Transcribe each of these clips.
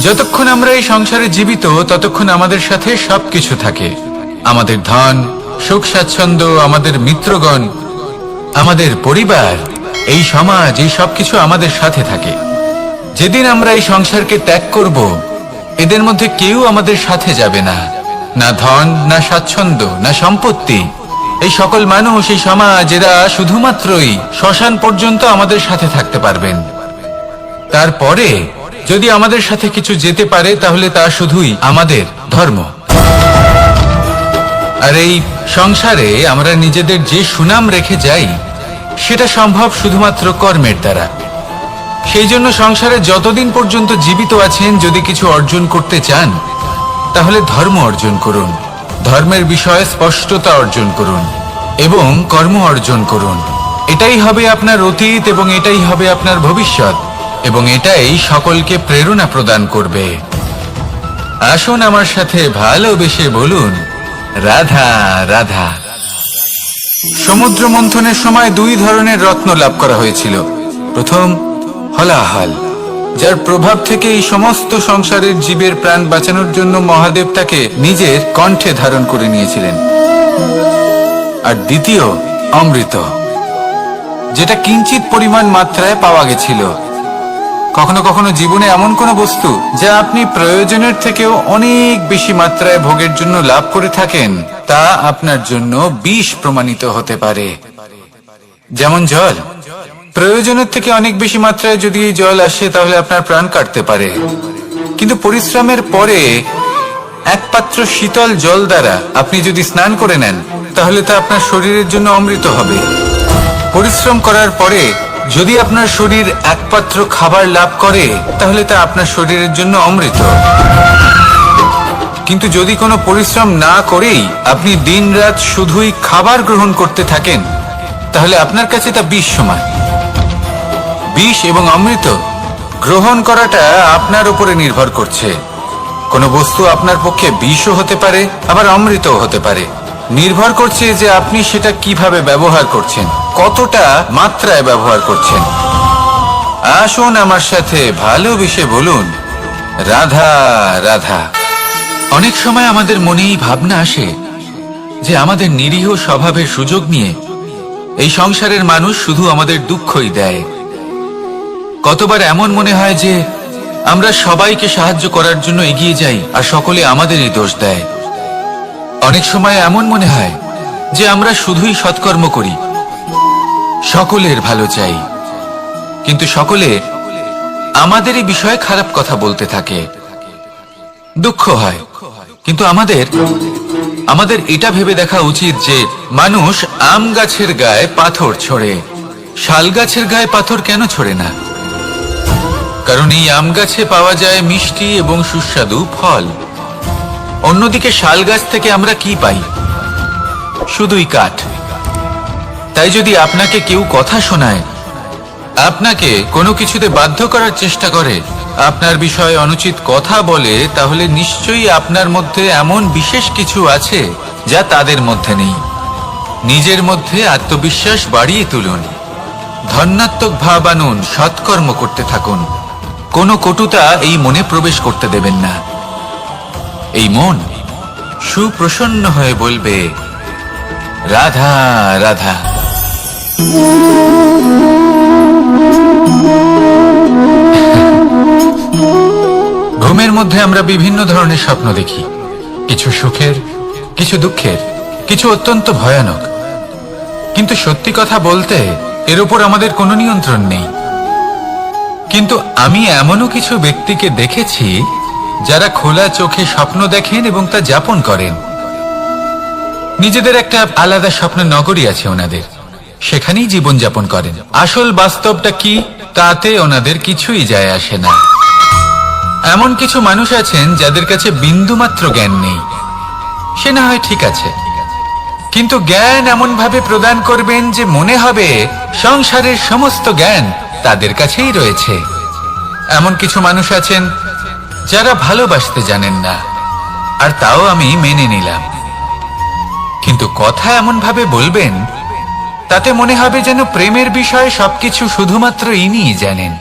যতক্ষণ আমরা এই সংসারে জীবিত ততক্ষণ আমাদের সাথে সবকিছু থাকে। আমাদের ধন, সুখ স্বাচ্ছন্দ্য, আমাদের মিত্রগণ, আমাদের পরিবার, এই সমাজ, এই সবকিছু আমাদের সাথে থাকে। যেদিন আমরা এই সংসারকে ত্যাগ করব, এদের মধ্যে কেউ আমাদের সাথে যাবে না। না ধন, না স্বাচ্ছন্দ্য, না সম্পত্তি। এই সকল মানুষ, এই সমাজ, এরা শুধুমাত্রই শ্মশান পর্যন্ত আমাদের সাথে থাকতে পারবেন। তারপরে যদি আমাদের সাথে কিছু যেতে পারে তাহলে তা শুধুই আমাদের ধর্ম। আর এই সংসারে আমরা নিজেদের যে সুনাম রেখে যাই সেটা সম্ভব শুধুমাত্র কর্মের দ্বারা। সেই জন্য সংসারে যতদিন পর্যন্ত জীবিত আছেন, যদি কিছু অর্জন করতে চান তাহলে ধর্ম অর্জন করুন, ধর্মের বিষয়ে স্পষ্টতা অর্জন করুন এবং কর্ম অর্জন করুন। এটাই হবে আপনার অতীত এবং এটাই হবে আপনার ভবিষ্যৎ, এবং এটাই সকলকে প্রেরণা প্রদান করবে। আসুন আমার সাথে ভালোবেসে বলুন, রাধা রাধা। সমুদ্র মন্থনের সময় দুই ধরনের রত্ন লাভ করা হয়েছিল। প্রথম হলাহল, যার প্রভাব থেকে এই সমস্ত সংসারের জীবের প্রাণ বাঁচানোর জন্য মহাদেব তাকে নিজের কণ্ঠে ধারণ করে নিয়েছিলেন। আর দ্বিতীয় অমৃত, যেটা কিঞ্চিত পরিমাণ মাত্রায় পাওয়া গেছিল। কখনো কখনো জীবনে এমন কোন বস্তু যা আপনি প্রয়োজনের থেকেও অনেক বেশি মাত্রায় ভোগের জন্য লাভ করে থাকেন, তা আপনার জন্য বিষ প্রমাণিত হতে পারে। যেমন জল, প্রয়োজনের থেকে অনেক বেশি মাত্রায় যদি এই জল আসে তাহলে আপনার প্রাণ কাটতে পারে। কিন্তু পরিশ্রমের পরে এক পাত্র শীতল জল দ্বারা আপনি যদি স্নান করে নেন তাহলে তা আপনার শরীরের জন্য অমৃত হবে। পরিশ্রম করার পরে যদি আপনার শরীর এক পাত্র খাবার লাভ করে তাহলে তা আপনার শরীরের জন্য অমৃত। কিন্তু যদি কোনো পরিশ্রম না করেই আপনি দিনরাত শুধুই খাবার গ্রহণ করতে থাকেন তাহলে আপনার কাছে তা বিষ সমান। বিষ এবং অমৃত গ্রহণ করাটা আপনার উপরে নির্ভর করছে। কোনো বস্তু আপনার পক্ষে বিষও হতে পারে, আবার অমৃতও হতে পারে। নির্ভর করছে যে আপনি সেটা কিভাবে ব্যবহার করছেন, কতটা মাত্রায় ব্যবহার করছেন। আসুন আমার সাথে ভালোবেসে বলুন, রাধা রাধা। অনেক সময় আমাদের মনে এই ভাবনা আসে যে আমাদের নিরীহ স্বভাবের সুযোগ নিয়ে এই সংসারের মানুষ শুধু আমাদের দুঃখই দেয়। কতবার এমন মনে হয় যে আমরা সবাইকে সাহায্য করার জন্য এগিয়ে যাই আর সকলে আমাদেরই দোষ দেয়। অনেক সময় এমন মনে হয় যে আমরা শুধুই সৎকর্ম করি, সকলের ভালো চাই, কিন্তু সকলে আমাদেরই বিষয়ে খারাপ কথা বলতে থাকে। দুঃখ হয়, কিন্তু আমাদের এটা ভেবে দেখা উচিত যে মানুষ আম গাছের গায়ে পাথর ছোড়ে, শাল গাছের গায়ে পাথর কেন ছোড়ে না? কারণ এই আম গাছে পাওয়া যায় মিষ্টি এবং সুস্বাদু ফল। অন্যদিকে শাল গাছ থেকে আমরা কি পাই? শুধুই কাঠ। তাই যদি আপনাকে কেউ কথা শোনায়, আপনাকে কোনো কিছুতে বাধ্য করার চেষ্টা করে, আপনার বিষয়ে অনুচিত কথা বলে, তাহলে নিশ্চয়ই আপনার মধ্যে এমন বিশেষ কিছু আছে যা তাদের মধ্যে নেই। নিজের মধ্যে আত্মবিশ্বাস বাড়িয়ে তুলুন, ধন্যাত্মক ভাব আনুন, সৎকর্ম করতে থাকুন। কোনো কটুতা এই মনে প্রবেশ করতে দেবেন না। এই মন সুপ্রসন্ন হয়ে বলবে, রাধা রাধা। ঘুমের মধ্যে আমরা বিভিন্ন ধরনের স্বপ্ন দেখি, কিছু সুখের, কিছু দুঃখের, কিছু অত্যন্ত ভয়ানক। কিন্তু সত্যি কথা বলতে এর উপর আমাদের কোনো নিয়ন্ত্রণ নেই। কিন্তু আমি এমনও কিছু ব্যক্তিকে দেখেছি যারা খোলা চোখে স্বপ্ন দেখেন এবং তা যাপন করেন। নিজেদের একটা আলাদা স্বপ্নের নগরী আছে ওনাদের, সেখানেই জীবন যাপন করেন। আসল বাস্তবটা কি তাতে ওনাদের কিছুই যায় আসে না। এমন কিছু মানুষ আছেন যাদের কাছে বিন্দুমাত্র জ্ঞান নেই। সে না হয় ঠিক আছে, কিন্তু জ্ঞান এমন ভাবে প্রদান করবেন যে মনে হবে সংসারের সমস্ত জ্ঞান তাদের কাছেই রয়েছে। এমন কিছু মানুষ আছেন যারা ভালোবাসতে জানেন না, আর তাও আমি মেনে নিলাম। কিন্তু কথা এমন ভাবে বলবেন তাতে মনে হবে যেন প্রেমের বিষয়ে সবকিছু শুধুমাত্র ইনিই জানেন।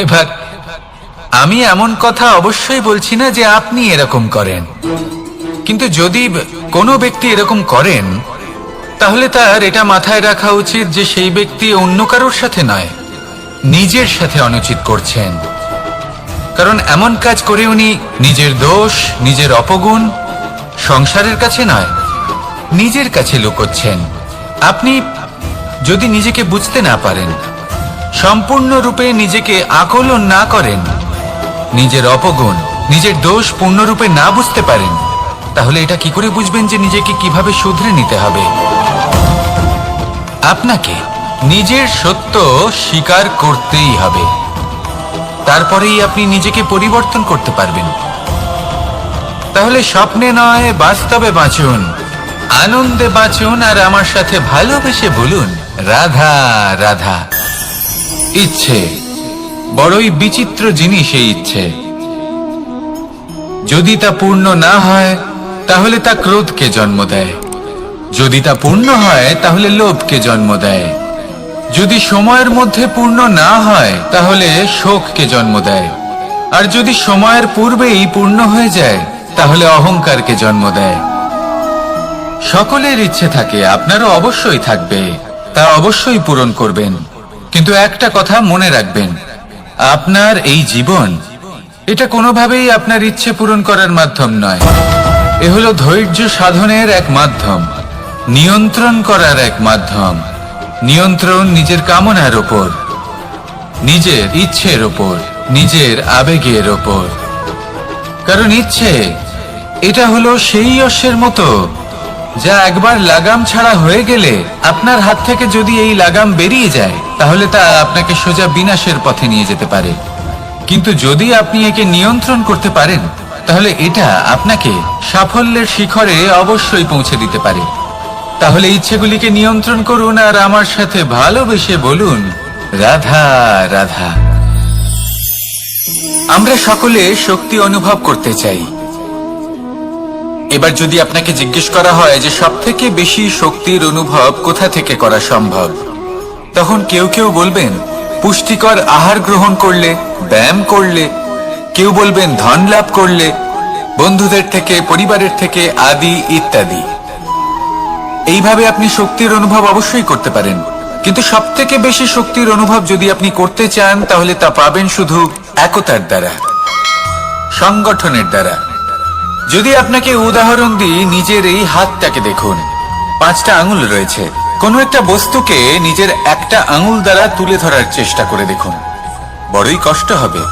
এবার আমি এমন কথা অবশ্যই বলছি না যে আপনি এরকম করেন, কিন্তু যদি কোনো ব্যক্তি এরকম করেন তাহলে তার এটা মাথায় রাখা উচিত যে সেই ব্যক্তি অন্য কারোর সাথে নয়, নিজের সাথে অনুচিত করছেন। কারণ এমন কাজ করে উনি নিজের দোষ, নিজের অপগুণ সংসারের কাছে নয়, নিজের কাছে লুকোচ্ছেন। আপনি যদি নিজেকে বুঝতে না পারেন, সম্পূর্ণরূপে নিজেকে আকলন না করেন, নিজের অপগুণ, নিজের দোষ পূর্ণরূপে না বুঝতে পারেন, তাহলে এটা কি করে বুঝবেন যে নিজেকে কিভাবে শুধরে নিতে হবে? আপনাকে নিজের সত্য স্বীকার করতেই হবে, তারপরেই আপনি নিজেকে পরিবর্তন করতে পারবেন। তাহলে স্বপ্নে নয়, বাস্তবে বাঁচুন, আনন্দে বাঁচুন, আর আমার সাথে ভালোবেসে বলুন রাধা রাধা। ইচ্ছে বড়ই বিচিত্র জিনিস। এই ইচ্ছে যদি তা পূর্ণ না হয় তাহলে তা ক্রোধকে জন্ম দেয়, যদি তা পূর্ণ হয় তাহলে লোভকে জন্ম দেয়, যদি সময়ের মধ্যে পূর্ণ না হয় তাহলে শোককে জন্ম দেয়, আর যদি সময়ের পূর্বেই পূর্ণ হয়ে যায় তাহলে অহংকারকে জন্ম দেয়। সকলের ইচ্ছে থাকে, আপনারও অবশ্যই থাকবে, তা অবশ্যই পূরণ করবেন। কিন্তু একটা কথা মনে রাখবেন, আপনার এই জীবন এটা কোনোভাবেই আপনার ইচ্ছে পূরণ করার মাধ্যম নয়। এ হলো ধৈর্য সাধনের এক মাধ্যম, নিয়ন্ত্রণ করার এক মাধ্যম। নিয়ন্ত্রণ নিজের কামনার ওপর, নিজের ইচ্ছের ওপর, নিজের আবেগের ওপর। কারণ ইচ্ছে এটা হলো সেই অশ্বের মতো যা একবার লাগাম ছাড়া হয়ে গেলে আপনার হাত থেকে যদি এই লাগাম বেরিয়ে যায় তাহলে তা আপনাকে সোজা বিনাশের পথে নিয়ে যেতে পারে। কিন্তু যদি আপনি একে নিয়ন্ত্রণ করতে পারেন তাহলে এটা আপনাকে সাফল্যের শিখরে অবশ্যই পৌঁছে দিতে পারে। তাহলে ইচ্ছেগুলিকে নিয়ন্ত্রণ করুন আর আমার সাথে ভালোবেসে বলুন রাধা রাধা। আমরা সকলে শক্তি অনুভব করতে চাই। এবার যদি আপনাকে জিজ্ঞেস করা হয় যে সবথেকে বেশি শক্তির অনুভব কোথা থেকে করা সম্ভব, তখন কেউ কেউ বলবেন পুষ্টিকর আহার গ্রহণ করলে, ব্যায়াম করলে, কেউ বলবেন ধন লাভ করলে, বন্ধুদের থেকে, পরিবারের থেকে আদি ইত্যাদি। এইভাবে আপনি শক্তির অনুভব অবশ্যই করতে পারেন, কিন্তু সবথেকে বেশি শক্তির অনুভব যদি আপনি করতে চান তাহলে তা পাবেন শুধু একতার দ্বারা, সংগঠনের দ্বারা। যদি আপনাকে উদাহরণ দিই, নিজের এই হাতটাকে দেখুন, 5টা আঙুল রয়েছে। কোনো একটা বস্তুকে নিজের একটা আঙুল দ্বারা তুলে ধরার চেষ্টা করে দেখুন, বড়ই কষ্ট হবে।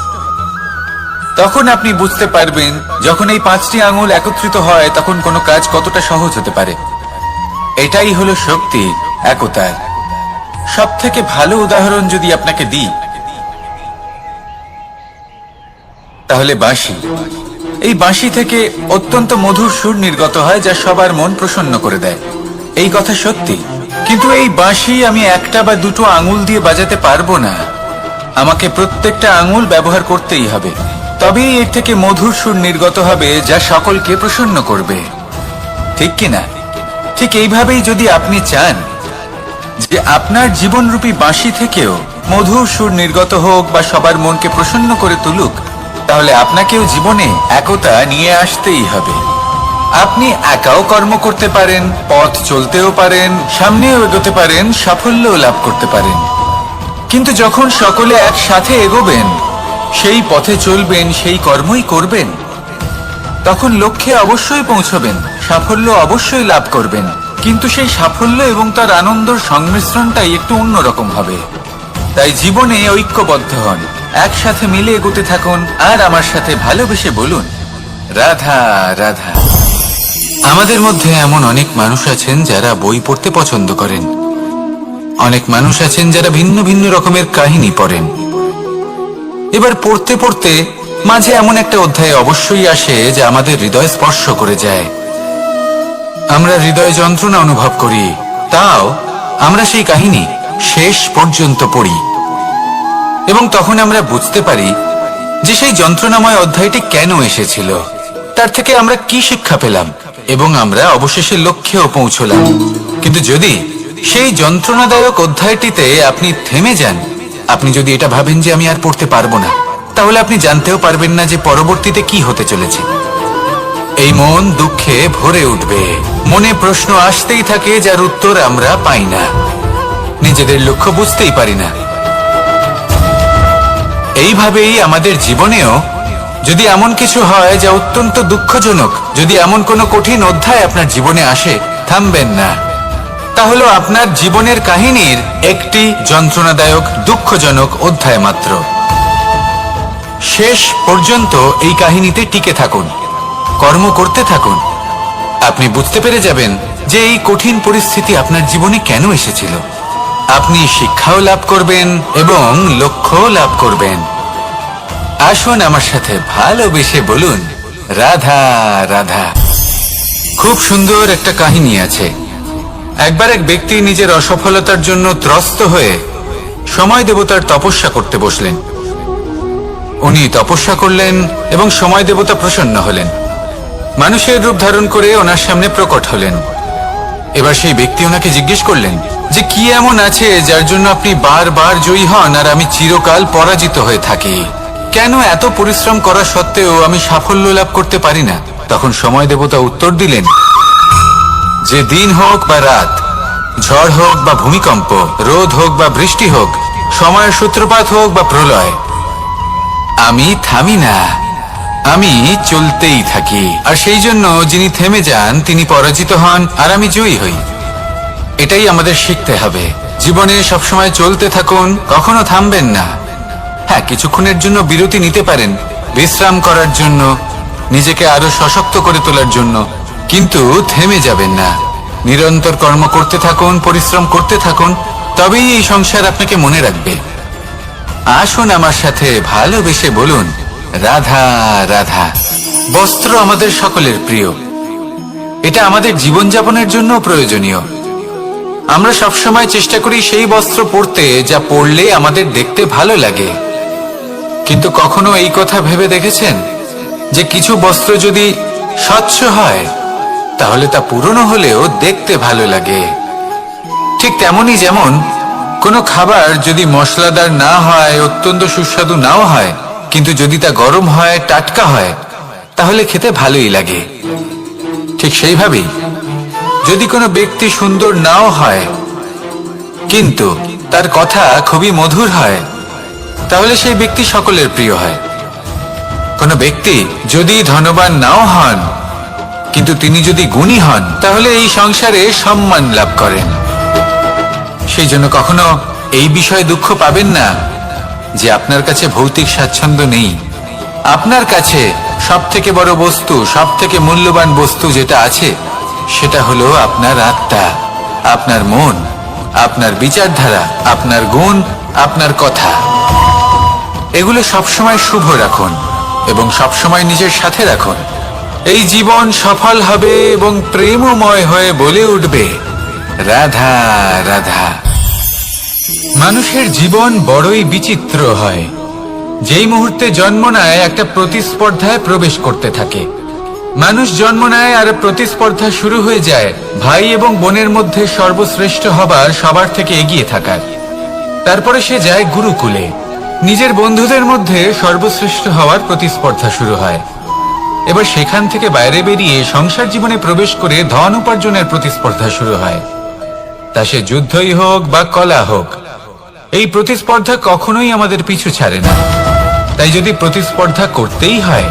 তখন আপনি বুঝতে পারবেন যখন এই 5টি আঙুল একত্রিত হয় তখন কোনো কাজ কতটা সহজ হতে পারে। এটাই হলো শক্তি, একতার। সব থেকে ভালো উদাহরণ যদি আপনাকে দিই তাহলে বাঁশি। এই বাঁশি থেকে অত্যন্ত মধুর সুর নির্গত হয় যা সবার মন প্রসন্ন করে দেয়। এই কথা সত্যি, কিন্তু এই বাঁশি আমি একটা বা দুটো আঙুল দিয়ে বাজাতে পারবো না। আমাকে প্রত্যেকটা আঙুল ব্যবহার করতেই হবে, তবেই এর থেকে মধুর সুর নির্গত হবে যা সকলকে প্রসন্ন করবে, ঠিক কিনা? ঠিক এইভাবেই যদি আপনি চান যে আপনার জীবনরূপী বাঁশি থেকেও মধুর সুর নির্গত হোক বা সবার মনকে প্রসন্ন করে তুলুক, তাহলে আপনাকেও জীবনে একতা নিয়ে আসতেই হবে। আপনি একাও কর্ম করতে পারেন, পথ চলতেও পারেন, সামনেও এগোতে পারেন, সাফল্যও লাভ করতে পারেন। কিন্তু যখন সকলে একসাথে এগোবেন, সেই পথে চলবেন, সেই কর্মই করবেন, তখন লক্ষ্যে অবশ্যই পৌঁছবেন, সাফল্য অবশ্যই লাভ করবেন। কিন্তু সেই সাফল্য এবং তার আনন্দের সংমিশ্রণটাই একটু অন্যরকম হবে। তাই জীবনে ঐক্যবদ্ধ হন, একসাথে মিলে এগোতে থাকুন, আর আমার সাথে ভালোবেসে বলুন রাধা রাধা। আমাদের মধ্যে এমন অনেক মানুষ আছেন যারা বই পড়তে পছন্দ করেন, অনেক মানুষ আছেন যারা ভিন্ন ভিন্ন রকমের কাহিনী পড়েন। এবার পড়তে পড়তে মাঝে এমন একটা অধ্যায় অবশ্যই আসে যা আমাদের হৃদয় স্পর্শ করে যায়। আমরা হৃদয় যন্ত্রণা অনুভব করি, তাও আমরা সেই কাহিনী শেষ পর্যন্ত পড়ি, এবং তখন আমরা বুঝতে পারি যে সেই যন্ত্রণাময় অধ্যায়টি কেন এসেছিল, তার থেকে আমরা কি শিক্ষা পেলাম, এবং আমরা অবশেষে লক্ষ্যেও পৌঁছলাম। কিন্তু যদি সেই যন্ত্রণাদায়ক অধ্যায়টিতে আপনি থেমে যান, আপনি যদি এটা ভাবেন যে আমি আর পড়তে পারবো না, তাহলে আপনি জানতেও পারবেন না যে পরবর্তীতে কি হতে চলেছে। এই মন দুঃখে ভরে উঠবে, মনে প্রশ্ন আসতেই থাকে যার উত্তর আমরা পাই না, নিজেদের লক্ষ্য বুঝতেই পারি না। এইভাবেই আমাদের জীবনেও যদি এমন কিছু হয় যা অত্যন্ত দুঃখজনক, যদি এমন কোনো কঠিন অধ্যায় আপনার জীবনে আসে, থামবেন না। তা হলো আপনার জীবনের কাহিনীর একটি যন্ত্রণাদায়ক দুঃখজনক অধ্যায় মাত্র। শেষ পর্যন্ত এই কাহিনীতে টিকে থাকুন, কর্ম করতে থাকুন। আপনি বুঝতে পেরে যাবেন যে এই কঠিন পরিস্থিতি আপনার জীবনে কেন এসেছিল। আপনি শিক্ষাও লাভ করবেন এবং লক্ষ্যও লাভ করবেন। আসুন আমার সাথে ভালোবেসে বলুন, রাধা রাধা। খুব সুন্দর একটা কাহিনী আছে। একবার এক ব্যক্তি নিজের অসফলতার জন্য ত্রস্ত হয়ে সময় দেবতার তপস্যা করতে বসলেন। উনি তপস্যা করলেন এবং সময় দেবতা প্রসন্ন হলেন, মানুষের রূপ ধারণ করে ওনার সামনে প্রকট হলেন। এবার সেই ব্যক্তি ওনাকে জিজ্ঞেস করলেন যে কি এমন আছে যার জন্য আপনি বারবার জয়ী হন আর আমি চিরকাল পরাজিত হয়ে থাকি? কেন এত পরিশ্রম করা সত্ত্বেও আমি সাফল্য লাভ করতে পারি না? তখন সময় দেবতা উত্তর দিলেন যে দিন হোক বা রাত, ঝড় হোক বা ভূমিকম্প, রোদ হোক বা বৃষ্টি হোক, সময়ের সূত্রপাত হোক বা প্রলয়, আমি থামি না, আমি চলতেই থাকি। আর সেই জন্য যিনি থেমে যান তিনি পরাজিত হন আর আমি জয়ী হই। এটাই আমাদের শিখতে হবে। জীবনে সবসময় চলতে থাকুন, কখনো থামবেন না। হ্যাঁ, কিছুক্ষণের জন্য বিরতি নিতে পারেন, বিশ্রাম করার জন্য, নিজেকে আরো সশক্ত করে তোলার জন্য, কিন্তু থেমে যাবেন না। নিরন্তর কর্ম করতে থাকুন, পরিশ্রম করতে থাকুন, তবেই এই সংসার আপনাকে মনে রাখবে। আসুন আমার সাথে ভালোবেসে বলুন, রাধা রাধা। বস্ত্র আমাদের সকলের প্রিয়, এটা আমাদের জীবনযাপনের জন্য প্রয়োজনীয়। আমরা সবসময় চেষ্টা করি সেই বস্ত্র পরতে যা পরলে আমাদের দেখতে ভালো লাগে। কিন্তু কখনো এই কথা ভেবে দেখেছেন যে কিছু বস্ত্র যদি স্বচ্ছ হয় তাহলে তা পুরনো হলেও দেখতে ভালো লাগে? ঠিক তেমনই যেমন কোনো খাবার যদি মশলাদার না হয়, অত্যন্ত সুস্বাদু নাও হয়, কিন্তু যদি তা গরম হয়, টাটকা হয়, তাহলে খেতে ভালোই লাগে। ঠিক সেইভাবেই যদি কোনো ব্যক্তি সুন্দর নাও হয় কিন্তু তার কথা খুবই মধুর হয়, তাহলে সেই ব্যক্তি সকলের প্রিয় হয়। কোনো ব্যক্তি যদি ধনবান নাও হন কিন্তু তিনি যদি গুণী হন, তাহলে এই সংসারে সম্মান লাভ করেন। সেই জন্য কখনো এই বিষয়ে দুঃখ পাবেন না যে আপনার কাছে ভৌতিক স্বাচ্ছন্দ্য নেই। আপনার কাছে সব থেকে বড় বস্তু, সব থেকে মূল্যবান বস্তু যেটা আছে সেটা হলো আপনার আত্মা, আপনার মন, আপনার বিচারধারা, আপনার গুণ, আপনার কথা। এগুলো সবসময় শুভ রাখুন এবং সবসময় নিজের সাথে রাখুন। এই জীবন সফল হবে এবং প্রেমময় হয়ে বলে উঠবে, রাধা রাধা। মানুষের জীবন বড়ই বিচিত্র হয়। যেই মুহূর্তে জন্ম নেয় একটা প্রতিস্পর্ধায় প্রবেশ করতে থাকে। মানুষ জন্ম নেয় আর প্রতিস্পর্ধা শুরু হয়ে যায় ভাই এবং বোনের মধ্যে সর্বশ্রেষ্ঠ হবার, সবার থেকে এগিয়ে থাকার। তারপরে সে যায় গুরুকুলে, নিজের বন্ধুদের মধ্যে সর্বশ্রেষ্ঠ হওয়ার প্রতিস্পর্ধা শুরু হয়। এবার সেখান থেকে বাইরে বেরিয়ে সংসার জীবনে প্রবেশ করে ধন উপার্জনের প্রতিস্পর্ধা শুরু হয়। তা সে যুদ্ধই হোক বা কলা হোক, এই প্রতিস্পর্ধা কখনোই আমাদের পিছু ছাড়ে না। তাই যদি প্রতিস্পর্ধা করতেই হয়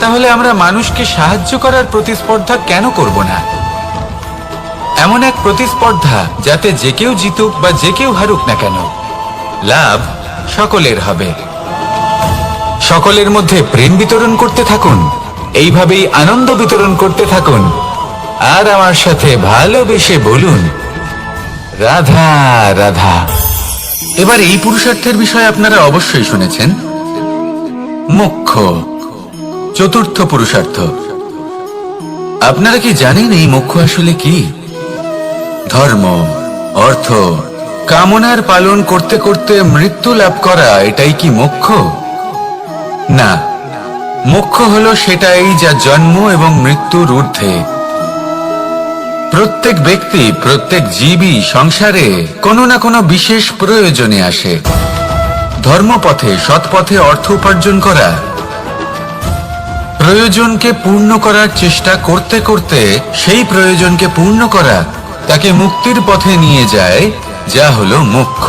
তাহলে আমরা মানুষকে সাহায্য করার প্রতিস্পর্ধা কেন করব না? এমন এক প্রতিস্পর্ধা যাতে যে কেউ জিতুক বা যে কেউ হারুক না কেন, লাভ সকলের হবে। সকলের মধ্যে প্রেম বিতরণ করতে থাকুন, এইভাবেই আনন্দ বিতরণ করতে থাকুন। আর আমার সাথে ভালোবেসে বলুন, রাধা রাধা। এবার এই পুরুষার্থের বিষয়ে আপনারা অবশ্যই শুনেছেন, মোক্ষ, চতুর্থ পুরুষার্থ। আপনারা কি জানেন এই মোক্ষ আসলে কি? ধর্ম, অর্থ, কামনার পালন করতে করতে মৃত্যু লাভ করা, এটাই কি মোক্ষ? না, মোক্ষ হলো সেটাই যা জন্ম এবং মৃত্যুর ঊর্ধ্বে। প্রত্যেক ব্যক্তি, প্রত্যেক জীবই সংসারে কোনো না কোনো বিশেষ প্রয়োজনে আসে। ধর্মপথে সৎপথে অর্থ উপার্জন করা, প্রয়োজনকে পূর্ণ করার চেষ্টা করতে করতে সেই প্রয়োজনকে পূর্ণ করা তাকে মুক্তির পথে নিয়ে যায়, যা হলো মোক্ষ।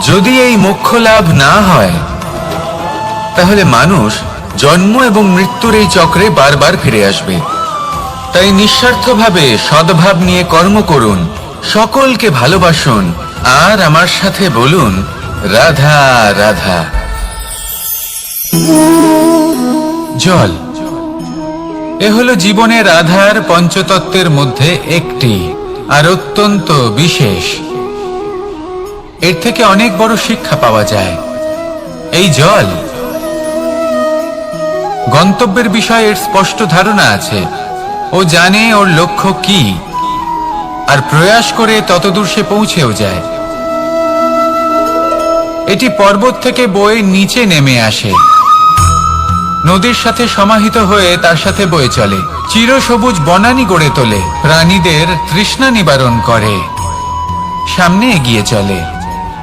যদি এই মোক্ষ লাভ না হয় তাহলে মানুষ জন্ম এবং মৃত্যুর এই চক্রে বারবার ফিরে আসবে। তাই নিঃস্বার্থভাবে সদ্ভাব নিয়ে কর্ম করুন, সকলকে ভালোবাসুন, আর আমার সাথে বলুন রাধা রাধা। জল এ হলো জীবনের আধার পঞ্চতত্ত্বের মধ্যে একটি, আর অত্যন্ত বিশেষ। এর থেকে অনেক বড় শিক্ষা পাওয়া যায়। এই জল গন্তব্যের বিষয়ে এর স্পষ্ট ধারণা আছে। ও জানে ওর লক্ষ্য কি, আর প্রয়াস করে ততদূর সে পৌঁছেও যায়। এটি পর্বত থেকে বয়ে নিচে নেমে আসে, নদীর সাথে সমাহিত হয়ে তার সাথে বয়ে চলে, চিরসবুজ বনানী গড়ে তোলে, প্রাণীদের তৃষ্ণা নিবারণ করে, সামনে এগিয়ে চলে,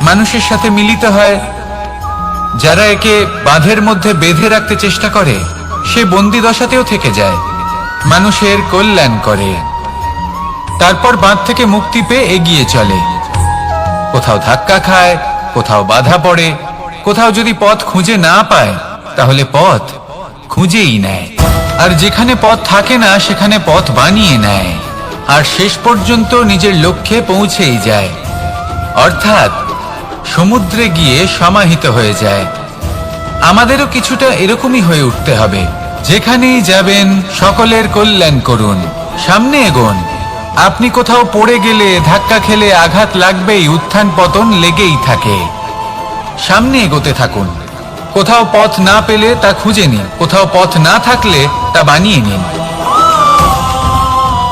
মানুষের সাথে মিলিত হয়। যারা একে বাঁধের মধ্যে বেঁধে রাখতে চেষ্টা করে সে বন্দি দশাতেও থেকে যায়, মানুষের কল্যাণ করে। তারপর বাঁধ থেকে মুক্তি পেয়ে এগিয়ে চলে, কোথাও ধাক্কা খায়, কোথাও বাধা পড়ে, কোথাও যদি পথ খুঁজে না পায় তাহলে পথ খুঁজেই নেয়, আর যেখানে পথ থাকে না সেখানে পথ বানিয়ে নেয়, আর শেষ পর্যন্ত নিজের লক্ষ্যে পৌঁছেই যায়, অর্থাৎ সমুদ্রে গিয়ে সমাহিত হয়ে যায়। আমাদেরও কিছুটা এরকমই হয়ে উঠতে হবে। যেখানেই যাবেন সকলের কল্যাণ করুন, সামনে এগোন। আপনি কোথাও পড়ে গেলে, ধাক্কা খেলে আঘাত লাগবেই, উত্থান পতন লেগেই থাকে। সামনে এগোতে থাকুন। কোথাও পথ না পেলে তা খুঁজে নিন, কোথাও পথ না থাকলে তা বানিয়ে নিন।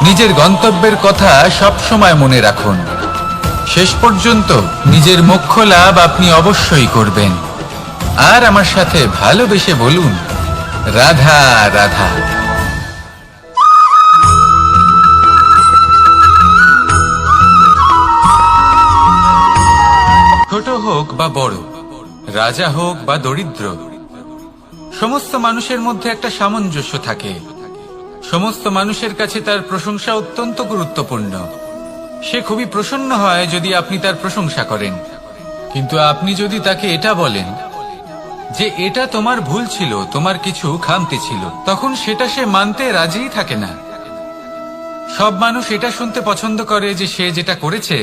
নিজের গন্তব্যের কথা সব সময় মনে রাখুন। শেষ পর্যন্ত নিজের মোক্ষ লাভ আপনি অবশ্যই করবেন। আর আমার সাথে ভালোবেসে বলুন রাধা রাধা। ছোট হোক বা বড়, রাজা হোক বা দরিদ্র, সমস্ত মানুষের মধ্যে একটা সামঞ্জস্য থাকে। সমস্ত মানুষের কাছে তার প্রশংসা অত্যন্ত গুরুত্বপূর্ণ। সে খুবই প্রসন্ন হয় যদি আপনি তার প্রশংসা করেন, কিন্তু আপনি যদি তাকে এটা বলেন যে এটা তোমার ভুল ছিল, তোমার কিছু খামতি ছিল, তখন সেটা সে মানতে রাজিই থাকে না। সব মানুষ এটা শুনতে পছন্দ করে যে সে যেটা করেছে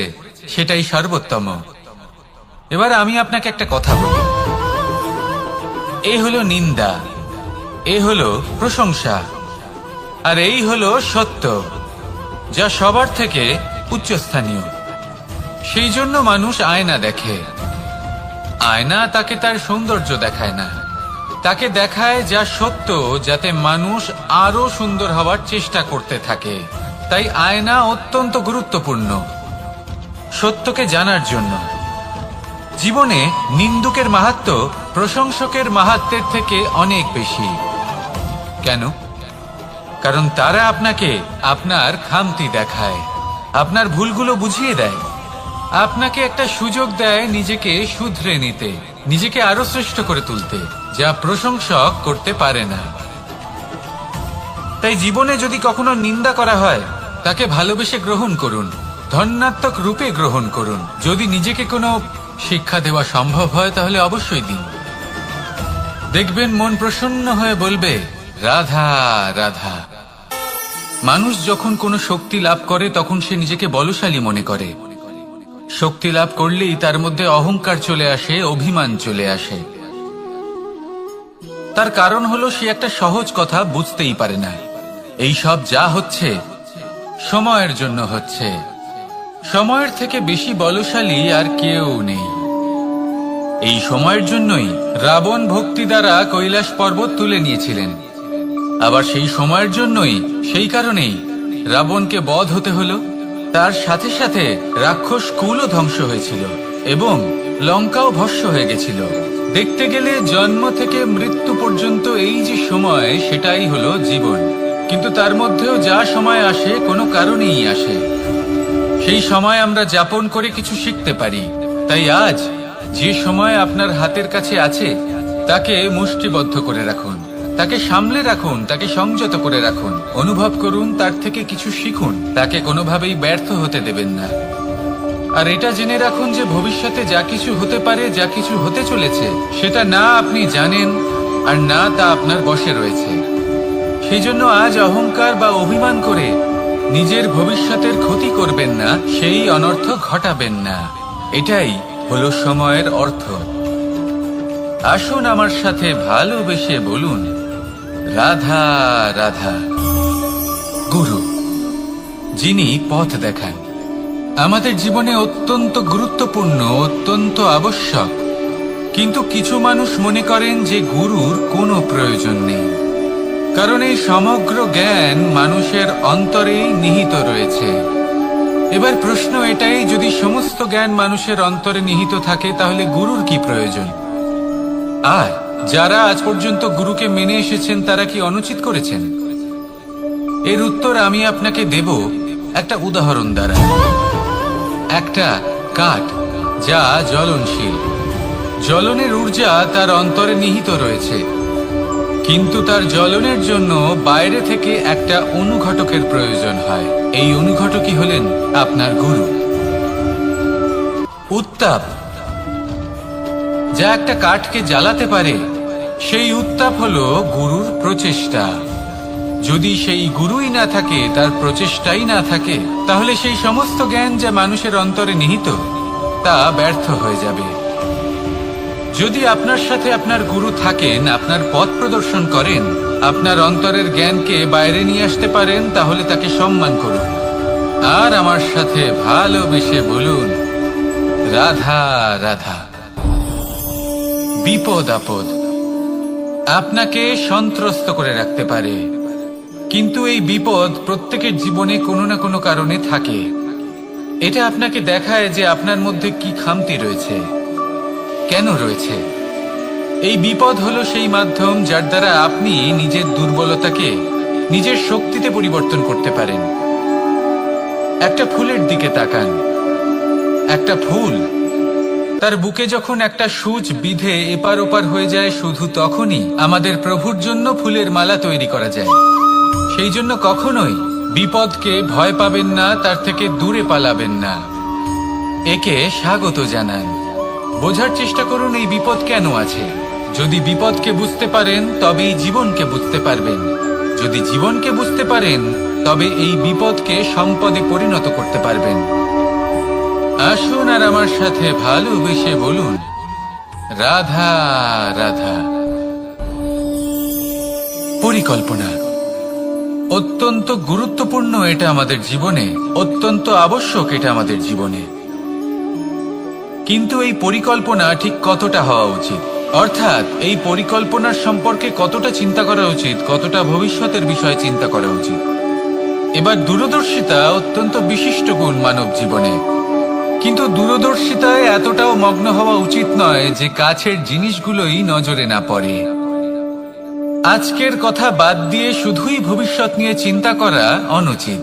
সেটাই সর্বোত্তম। এবার আমি আপনাকে একটা কথা বলি, এই হলো নিন্দা, এই হলো প্রশংসা, আর এই হলো সত্য, যা সবার থেকে উচ্চস্থানীয়। সেই জন্য মানুষ আয়না দেখে। আয়না তাকে তার সৌন্দর্য দেখায় না, তাকে দেখায় যা সত্য, যাতে মানুষ আরো সুন্দর হওয়ার চেষ্টা করতে থাকে। তাই আয়না অত্যন্ত গুরুত্বপূর্ণ সত্যকে জানার জন্য। জীবনে নিন্দুকের মাহাত্ম্য প্রশংসকের মাহাত্ম্যের থেকে অনেক বেশি। কেন? কারণ তারা আপনাকে আপনার খামতি দেখায়, আপনার ভুলগুলো বুঝিয়ে দেয়, আপনাকে একটা সুযোগ দেয় নিজেকে শুধরে নিতে, নিজেকে আরো শ্রেষ্ঠ করে তুলতে, যা প্রশংসক করতে পারে না। তাই জীবনে যদি কখনো নিন্দা করা হয় তাকে ভালোবেসে গ্রহণ করুন, ধন্যাত্মক রূপে গ্রহণ করুন। যদি নিজেকে কোনো শিক্ষা দেওয়া সম্ভব হয় তাহলে অবশ্যই দিন। দেখবেন মন প্রসন্ন হয়ে বলবে রাধা রাধা। মানুষ যখন কোনো শক্তি লাভ করে তখন সে নিজেকে বলশালী মনে করে। শক্তি লাভ করলেই তার মধ্যে অহংকার চলে আসে, অভিমান চলে আসে। তার কারণ হলো সে একটা সহজ কথা বুঝতেই পারে না। এই সব যা হচ্ছে সময়ের জন্য হচ্ছে। সময়ের থেকে বেশি বলশালী আর কেউ নেই। এই সময়ের জন্যই রাবণ ভক্তি দ্বারা কৈলাস পর্বত তুলে নিয়েছিলেন। আবার সেই সময়ের জন্যই, সেই কারণেই রাবণকে বধ হতে হলো। তার সাথে সাথে রাক্ষস কুলও ধ্বংস হয়েছিল এবং লঙ্কাও ভস্ম হয়ে গেছিল। দেখতে গেলে জন্ম থেকে মৃত্যু পর্যন্ত এই যে সময়, সেটাই হলো জীবন। কিন্তু তার মধ্যেও যা সময় আসে কোনো কারণেই আসে। সেই সময় আমরা যাপন করে কিছু শিখতে পারি। তাই আজ যে সময় আপনার হাতের কাছে আছে তাকে মুষ্টিবদ্ধ করে রাখুন, তাকে সামলে রাখুন, তাকে সংযত করে রাখুন, অনুভব করুন, তার থেকে কিছু শিখুন, তাকে কোনোভাবেই ব্যর্থ হতে দেবেন না। আর এটা জেনে রাখুন যে ভবিষ্যতে যা কিছু হতে পারে, যা কিছু হতে চলেছে, সেটা না আপনি জানেন আর না তা আপনার বশে রয়েছে। সেই জন্য আজ অহংকার বা অভিমান করে নিজের ভবিষ্যতের ক্ষতি করবেন না, সেই অনর্থ ঘটাবেন না। এটাই হলো সময়ের অর্থ। আসুন আমার সাথে ভালোবেসে বলুন, রাধা রাধা। গুরু, যিনি পথ দেখান, আমাদের জীবনে অত্যন্ত গুরুত্বপূর্ণ, অত্যন্ত আবশ্যক। কিন্তু কিছু মানুষ মনে করেন যে গুরুর কোনো প্রয়োজন নেই, কারণ এই সমগ্র জ্ঞান মানুষের অন্তরেই নিহিত রয়েছে। এবার প্রশ্ন এটাই, যদি সমস্ত জ্ঞান মানুষের অন্তরে নিহিত থাকে তাহলে গুরুর কি প্রয়োজন? আর যারা আজ পর্যন্ত গুরুকে মেনে এসেছেন তারা কি অনুচিত করেছেন? এর উত্তর আমি আপনাকে দেব একটা উদাহরণ দ্বারা। একটা কাঠ যা জ্বলনশীল, জ্বলনের ঊর্জা তার অন্তরে নিহিত রয়েছে, কিন্তু তার জ্বলনের জন্য বাইরে থেকে একটা অনুঘটকের প্রয়োজন হয়। এই অনুঘটকই হলেন আপনার গুরু। উত্তাপ যা একটা কাঠকে জ্বালাতে পারে, সেই উত্তাপ হলো গুরুর প্রচেষ্টা। যদি সেই গুরুই না থাকে, তার প্রচেষ্টাই না থাকে, তাহলে সেই সমস্ত জ্ঞান যা মানুষের অন্তরে নিহিত তা ব্যর্থ হয়ে যাবে। যদি আপনার সাথে আপনার গুরু থাকেন, আপনার পথ প্রদর্শন করেন, আপনার অন্তরের জ্ঞানকে বাইরে নিয়ে আসতে পারেন, তাহলে তাকে সম্মান করুন। আর আমার সাথে ভালোবেসে বলুন, রাধা রাধা। বিপদ আপদ আপনাকে সন্ত্রস্ত করে রাখতে পারে, কিন্তু এই বিপদ প্রত্যেকের জীবনে কোনো না কোনো কারণে থাকে। এটা আপনাকে দেখায় যে আপনার মধ্যে কি খামতি রয়েছে, কেন রয়েছে। এই বিপদ হলো সেই মাধ্যম যার দ্বারা আপনি নিজের দুর্বলতাকে নিজের শক্তিতে পরিবর্তন করতে পারেন। একটা ফুলের দিকে তাকান। একটা ফুল, তার বুকে যখন একটা সূচ বিঁধে এপার ওপার হয়ে যায়, শুধু তখনই আমাদের প্রভুর জন্য ফুলের মালা তৈরি করা যায়। সেই জন্য কখনোই বিপদকে ভয় পাবেন না, তার থেকে দূরে পালাবেন না, একে স্বাগত জানান। বোঝার চেষ্টা করুন এই বিপদ কেন আছে। যদি বিপদকে বুঝতে পারেন তবেই জীবনকে বুঝতে পারবেন। যদি জীবনকে বুঝতে পারেন তবে এই বিপদকে সম্পদে পরিণত করতে পারবেন। আসুন আর আমার সাথে ভালোবেসে বলুন, রাধা রাধা। পরিকল্পনা অত্যন্ত গুরুত্বপূর্ণ, এটা আমাদের জীবনে অত্যন্ত আবশ্যক, এটা আমাদের জীবনে। কিন্তু এই পরিকল্পনা ঠিক কতটা হওয়া উচিত, অর্থাৎ এই পরিকল্পনার সম্পর্কে কতটা চিন্তা করা উচিত, কতটা ভবিষ্যতের বিষয়ে চিন্তা করা উচিত। এবার দূরদর্শিতা অত্যন্ত বিশিষ্ট গুণ মানব জীবনে, কিন্তু দূরদর্শিতায় এতটাও মগ্ন হওয়া উচিত নয় যে কাছের জিনিসগুলোই নজরে না পড়ে। আজকের কথা বাদ দিয়ে শুধুই ভবিষ্যৎ নিয়ে চিন্তা করা অনুচিত।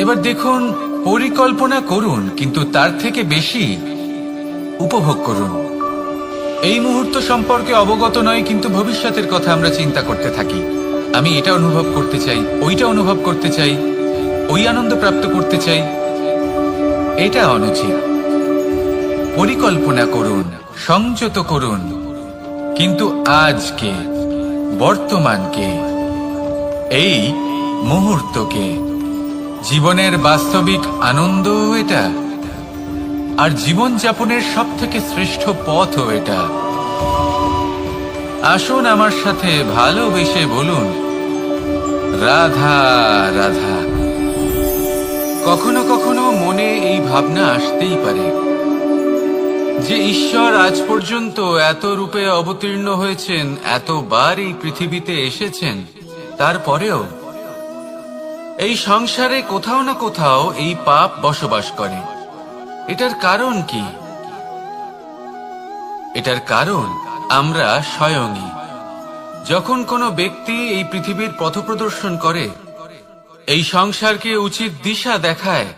এবার দেখুন, পরিকল্পনা করুন, কিন্তু তার থেকে বেশি উপভোগ করুন। এই মুহূর্ত সম্পর্কে অবগত নয়, কিন্তু ভবিষ্যতের কথা আমরা চিন্তা করতে থাকি। আমি এটা অনুভব করতে চাই, ওইটা অনুভব করতে চাই, ওই আনন্দ প্রাপ্ত করতে চাই। এটা অনুচিত। পরিকল্পনা করুন, সংযত করুন, কিন্তু আজকে, বর্তমানকে, এই মুহূর্তকে। জীবনের বাস্তবিক আনন্দ এটা, আর জীবন যাপনের সব থেকে শ্রেষ্ঠ পথও এটা। আসুন আমার সাথে ভালোবেসে বলুন, রাধা রাধা। কখনো কখনো মনে এই ভাবনা আসতেই পারে যে ঈশ্বর আজ পর্যন্ত এত রূপে অবতীর্ণ হয়েছেন, এতবার এই পৃথিবীতে এসেছেন, তারপরেও এই সংসারে কোথাও না কোথাও এই পাপ বসবাস করে। এটার কারণ কি? এটার কারণ আমরা স্বয়ংই। যখন কোনো ব্যক্তি এই পৃথিবীর পথপ্রদর্শন করে, এই সংসারকে উচিত দিশা দেখায়,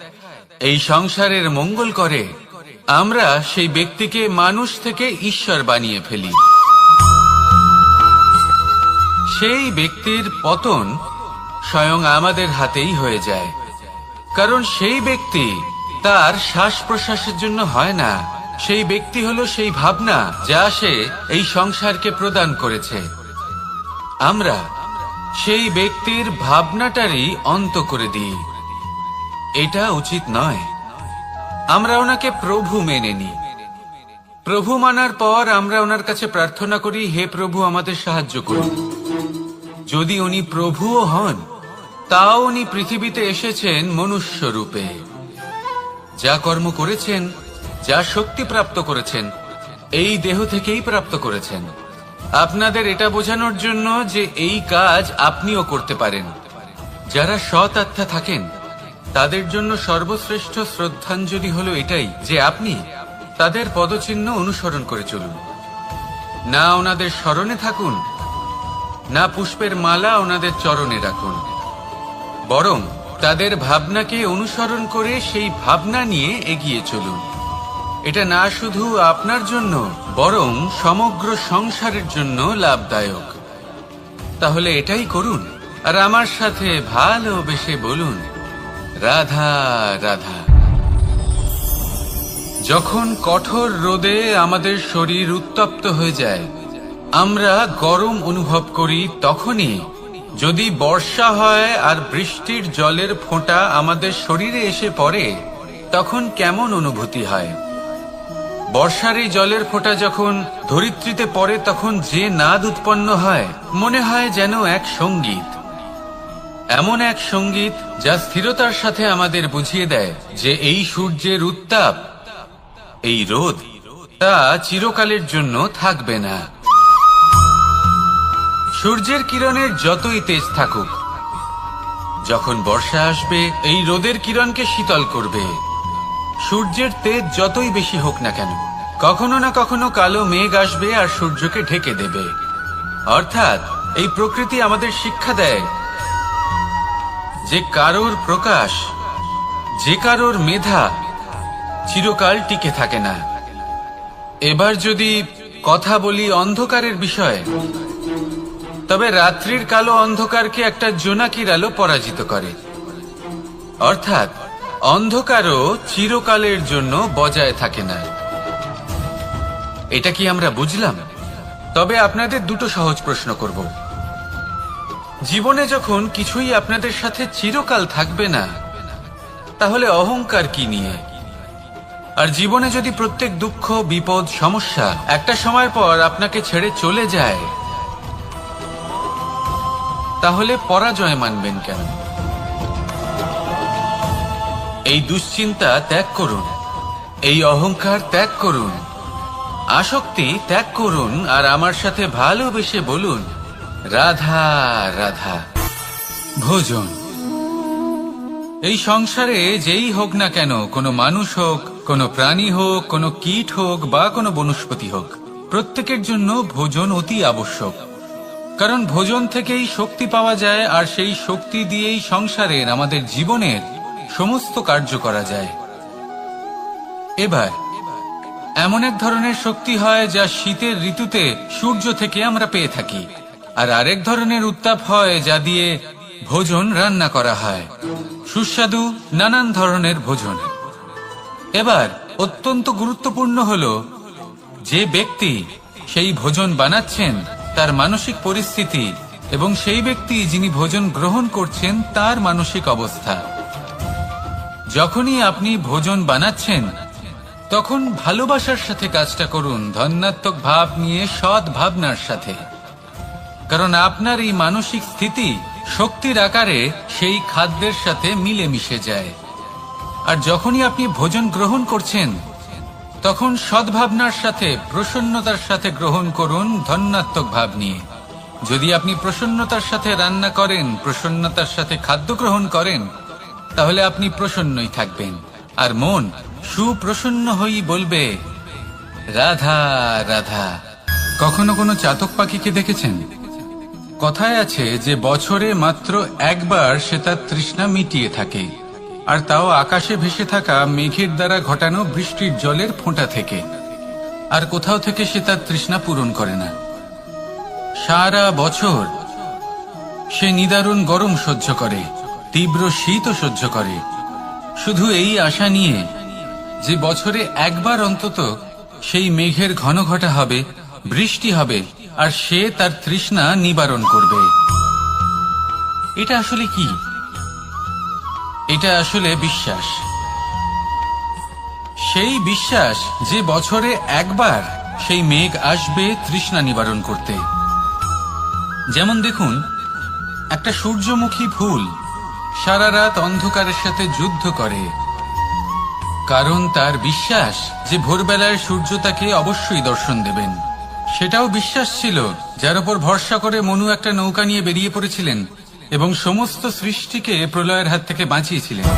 এই সংসারের মঙ্গল করে, আমরা সেই ব্যক্তিকে মানুষ থেকে ঈশ্বর বানিয়ে ফেলি। সেই ব্যক্তির পতন স্বয়ং আমাদের হাতেই হয়ে যায়, কারণ সেই ব্যক্তি তার শ্বাস প্রশ্বাসের জন্য হয় না। সেই ব্যক্তি হলো সেই ভাবনা যা সে এই সংসারকে প্রদান করেছে। আমরা সেই ব্যক্তির ভাবনাটারই অন্ত করে দিই। এটা উচিত নয়। আমরা ওনাকে প্রভু মেনে নিই। প্রভু মানার পর আমরা ওনার কাছে প্রার্থনা করি, হে প্রভু আমাদের সাহায্য করুন। যদি উনি প্রভুও হন, তাও উনি পৃথিবীতে এসেছেন মনুষ্য রূপে। যা কর্ম করেছেন, যা শক্তি প্রাপ্ত করেছেন, এই দেহ থেকেই প্রাপ্ত করেছেন। আপনাদের এটা বোঝানোর জন্য যে এই কাজ আপনিও করতে পারেন। যারা সৎ আত্মা থাকেন তাদের জন্য সর্বশ্রেষ্ঠ শ্রদ্ধাঞ্জলি হলো এটাই যে আপনি তাদের পদচিহ্ন অনুসরণ করে চলুন। না ওনাদের স্মরণে থাকুন, না পুষ্পের মালা ওনাদের চরণে রাখুন, বরং তাদের ভাবনাকে অনুসরণ করে সেই ভাবনা নিয়ে এগিয়ে চলুন। এটা না শুধু আপনার জন্য, বরং সমগ্র সংসারের জন্য লাভদায়ক। তাহলে এটাই করুন আর আমার সাথে ভালোবেসে বলুন, রাধা রাধা। যখন কঠোর রোদে আমাদের শরীর উত্তপ্ত হয়ে যায়, আমরা গরম অনুভব করি, তখনই যদি বর্ষা হয় আর বৃষ্টির জলের ফোঁটা আমাদের শরীরে এসে পড়ে, তখন কেমন অনুভূতি হয়? বর্ষার এই জলের ফোঁটা যখন ধরিত্রীতে পড়ে, তখন যে নাদ উৎপন্ন হয়, মনে হয় যেন এক সঙ্গীত। এমন এক সঙ্গীত যা স্থিরতার সাথে আমাদের বুঝিয়ে দেয় যে এই সূর্যের উত্তাপ, এই রোদ, তা চিরকালের জন্য থাকবে না। সূর্যের কিরণের যতই তেজ থাকুক, যখন বর্ষা আসবে এই রোদের কিরণকে শীতল করবে। সূর্যের তেজ যতই বেশি হোক না কেন, কখনো না কখনো কালো মেঘ আসবে আর সূর্যকে ঢেকে দেবে। অর্থাৎ এই প্রকৃতি আমাদের শিক্ষা দেয় যে কারোর প্রকাশ, যে কারোর মেধা চিরকাল টিকে থাকে না। এবার যদি কথা বলি অন্ধকারের বিষয়ে, তবে রাত্রির কালো অন্ধকারকে একটা জোনাকির আলো পরাজিত করে। অর্থাৎ অন্ধকারও চিরকালের জন্য বজায় থাকে না। এটা কি আমরা বুঝলাম? তবে আপনাদের দুটো সহজ প্রশ্ন করব। জীবনে যখন কিছুই আপনাদের সাথে চিরকাল থাকবে না, তাহলে অহংকার কি নিয়ে? আর জীবনে যদি প্রত্যেক দুঃখ, বিপদ, সমস্যা একটা সময়ের পর আপনাকে ছেড়ে চলে যায়, তাহলে পরাজয় মানবেন কেন? এই দুশ্চিন্তা ত্যাগ করুন, এই অহংকার ত্যাগ করুন, আসক্তি ত্যাগ করুন আর আমার সাথে ভালোবেসে বলুন, রাধা রাধা। ভোজন। এই সংসারে যেই হোক না কেন, কোনো মানুষ হোক, কোনো প্রাণী হোক, কোনো কীট হোক বা কোনো বনস্পতি হোক, প্রত্যেকের জন্য ভোজন অতি আবশ্যক। কারণ ভোজন থেকেই শক্তি পাওয়া যায়, আর সেই শক্তি দিয়েই সংসারের, আমাদের জীবনের সমস্ত কার্য করা যায়। এবার এমন এক ধরনের শক্তি হয় যা শীতের ঋতুতে সূর্য থেকে আমরা পেয়ে থাকি, আর আরেক ধরনের উত্তাপ হয় যা দিয়ে ভোজন রান্না করা হয়, সুস্বাদু নানান ধরনের ভোজন। এবার অত্যন্ত গুরুত্বপূর্ণ হলো যে ব্যক্তি সেই ভোজন বানাচ্ছেন তার মানসিক পরিস্থিতি এবং সেই ব্যক্তি যিনি ভোজন গ্রহণ করছেন তার মানসিক অবস্থা। যখনই আপনি ভোজন বানাচ্ছেন তখন ভালোবাসার সাথে কাজটা করুন, ধন্যাত্মক ভাব নিয়ে, সৎ ভাবনার সাথে। কারণ আপনার এই মানসিক স্থিতি শক্তির আকারে সেই খাদ্যের সাথে মিলে মিশে যায়। আর যখনই আপনি ভোজন গ্রহণ করছেন তখন সদ্ভাবনার সাথে, প্রসন্নতার সাথে গ্রহণ করুন, ধন্যাত্মক ভাব নিয়ে। যদি আপনি প্রসন্নতার সাথে রান্না করেন, প্রসন্নতার সাথে খাদ্য গ্রহণ করেন, তাহলে আপনি প্রসন্নই থাকবেন, আর মন সুপ্রসন্ন হয়েই বলবে, রাধা রাধা। কখনো কোনো চাতক পাখিকে দেখেছেন? কথায় আছে যে বছরে মাত্র একবার সে তার তৃষ্ণা মিটিয়ে থাকে, আর তাও আকাশে ভেসে থাকা মেঘের দ্বারা ঘটানো বৃষ্টির জলের ফোঁটা থেকে। আর কোথাও থেকে সে তার তৃষ্ণা পূরণ করে না। সারা বছর সে নিদারুণ গরম সহ্য করে, তীব্র শীতও সহ্য করে, শুধু এই আশা নিয়ে যে বছরে একবার অন্তত সেই মেঘের ঘন ঘটা হবে, বৃষ্টি হবে, আর সে তার তৃষ্ণা নিবারণ করবে। এটা আসলে কি? এটা আসলে বিশ্বাস। সেই বিশ্বাস যে বছরে একবার সেই মেঘ আসবে তৃষ্ণা নিবারণ করতে। যেমন দেখুন, একটা সূর্যমুখী ফুল সারা রাত অন্ধকারের সাথে যুদ্ধ করে, কারণ তার বিশ্বাস যে ভোরবেলার সূর্য তাকে অবশ্যই দর্শন দেবেন। সেটাও বিশ্বাস ছিল যার উপর ভরসা করে মনু একটা নৌকা নিয়ে বেরিয়ে পড়েছিলেন এবং সমস্ত সৃষ্টিকে প্রলয়ের হাত থেকে বাঁচিয়েছিলেন।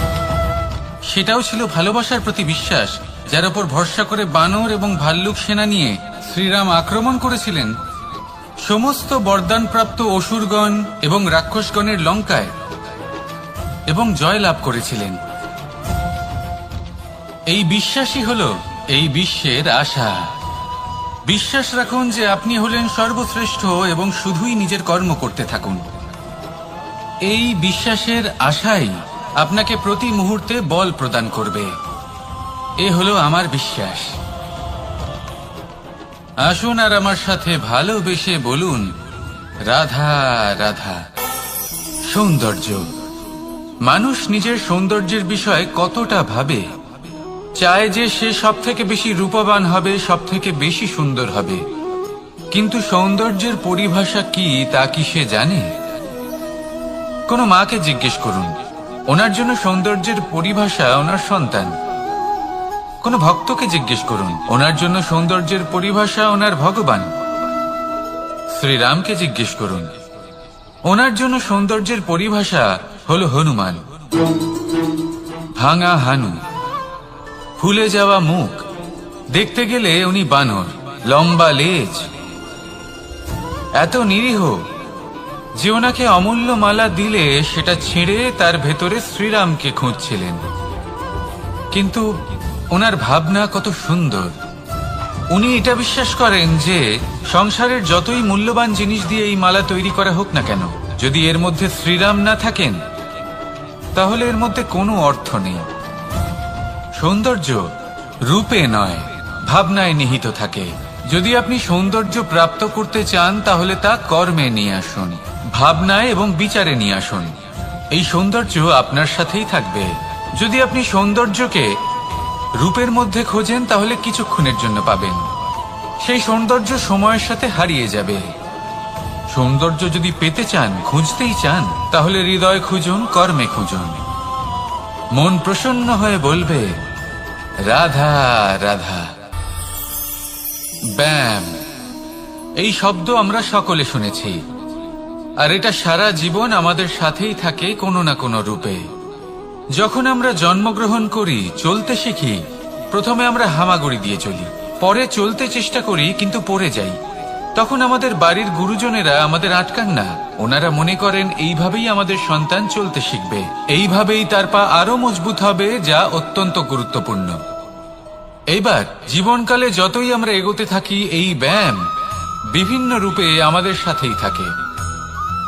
সেটাও ছিল ভালোবাসার প্রতি বিশ্বাস, যার উপর ভরসা করে বানর এবং ভাল্লুক সেনা নিয়ে শ্রীরাম আক্রমণ করেছিলেন সমস্ত বরদানপ্রাপ্ত অসুরগণ এবং রাক্ষসগণের লঙ্কায় এবং জয় লাভ করেছিলেন। এই বিশ্বাসই হল এই বিশ্বের আশা। বিশ্বাস রাখুন যে আপনি হলেন সর্বশ্রেষ্ঠ এবং শুধুই নিজের কর্ম করতে থাকুন। এই বিশ্বাসের আশাই আপনাকে প্রতি মুহূর্তে বল প্রদান করবে। এ হলো আমার বিশ্বাস। আসুন আর আমার সাথে ভালোবেসে বলুন, রাধা রাধা। সৌন্দর্য। মানুষ নিজের সৌন্দর্যের বিষয়ে কতটা ভাবে, চায় যে সে সব থেকে বেশি রূপবান হবে, সব থেকে বেশি সুন্দর হবে। কিন্তু সৌন্দর্যের পরিভাষা কি তা কি সে জানে? কোনো মাকে জিজ্ঞেস করুন, ওনার জন্য সৌন্দর্যের পরিভাষা ওনার সন্তান। কোনো ভক্তকে জিজ্ঞেস করুন, ওনার জন্য সৌন্দর্যের পরিভাষা ওনার ভগবান। শ্রীরামকে জিজ্ঞেস করুন, ওনার জন্য সৌন্দর্যের পরিভাষা হলো হনুমান। ভাঙা হানু, ফুলে যাওয়া মুখ, দেখতে গেলে উনি বানর, লম্বা লেজ, এত নিরীহ যে ওনাকে অমূল্য মালা দিলে সেটা ছিঁড়ে তার ভেতরে শ্রীরামকে খুঁজছিলেন। কিন্তু ওনার ভাবনা কত সুন্দর। উনি এটা বিশ্বাস করেন যে সংসারের যতই মূল্যবান জিনিস দিয়ে এই মালা তৈরি করা হোক না কেন, যদি এর মধ্যে শ্রীরাম না থাকেন তাহলে এর মধ্যে কোনো অর্থ নেই। সৌন্দর্য রূপে নয়, ভাবনায় নিহিত থাকে। যদি আপনি সৌন্দর্য প্রাপ্ত করতে চান তাহলে তা কর্মে নিয়ে আসুন, ভাবনায় এবং বিচারে নিয়ে আসুন। এই সৌন্দর্য আপনার সাথেই থাকবে। যদি আপনি সৌন্দর্যকে রূপের মধ্যে খোঁজেন তাহলে কিছুক্ষণের জন্য পাবেন, সেই সৌন্দর্য সময়ের সাথে হারিয়ে যাবে। সৌন্দর্য যদি পেতে চান, খুঁজতেই চান, তাহলে হৃদয় খুঁজুন, কর্মে খুঁজুন। মন প্রসন্ন হয়ে বলবে, রাধা রাধা। ব্যায়াম, এই শব্দ আমরা সকলে শুনেছি, আর এটা সারা জীবন আমাদের সাথেই থাকে কোনো না কোনো রূপে। যখন আমরা জন্মগ্রহণ করি, চলতে শিখি, প্রথমে আমরা হামাগুড়ি দিয়ে চলি, পরে চলতে চেষ্টা করি কিন্তু পড়ে যাই। তখন আমাদের বাড়ির গুরুজনেরা আমাদের আটকান না। ওনারা মনে করেন এইভাবেই আমাদের সন্তান চলতে শিখবে, এইভাবেই তার পা আরো মজবুত হবে, যা অত্যন্ত গুরুত্বপূর্ণ। এইবার জীবনকালে যতই আমরা এগোতে থাকি, এই ব্যায়াম বিভিন্ন রূপে আমাদের সাথেই থাকে।